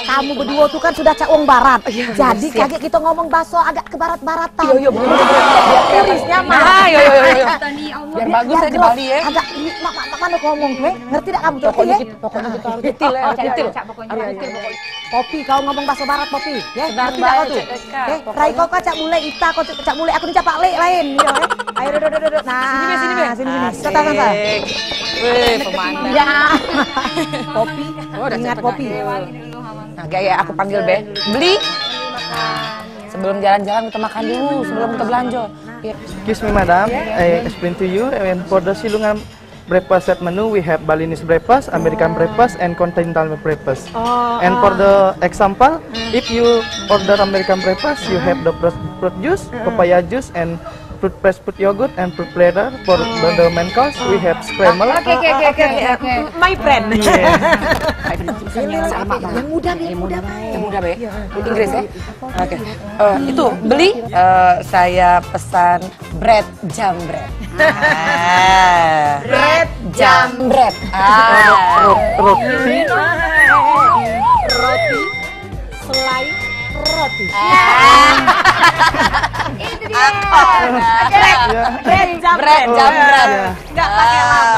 Kamu berdua tuh kan sudah cak wong barat. Jadi kaget kita ngomong bakso agak ke barat-baratan. Iya, biar tirisnya mah. Biar bagus ya di Bali ya. Agak mana ngomong gue? Ngerti tidak kamu tuh? Pokoknya kita harus detail ya, harus detail. Popi, kau ngomong bahasa barat Popi. Ya, ngerti tidak kau tuh? Rai kau cak mulai ita, kau cak mulai aku nih Pak Le lain. Ayo duduk. Nah, sini. Santai. Wih, pemandangan. Ya. Popi, ingat Popi. Nah, gaya aku panggil Be. Beli. Sebelum jalan-jalan kita makan dulu, sebelum kita belanja. Excuse me, madam. I explain to you. And for the Silungan breakfast set menu, we have Balinese breakfast, American breakfast, and continental breakfast. And for the example, if you order American breakfast, you have the fruit juice, papaya juice, and fruit pressed fruit yogurt and fruit platter. For the main course, we have scramble. Okay. My friend. Yang muda Be. Inggris ya. Oke. Itu beli. Saya pesan bread jambret. Bread Jambret. Roti. Selai roti. Itu dia. Bread jambret. Bread jambret. Enggak pakai lama.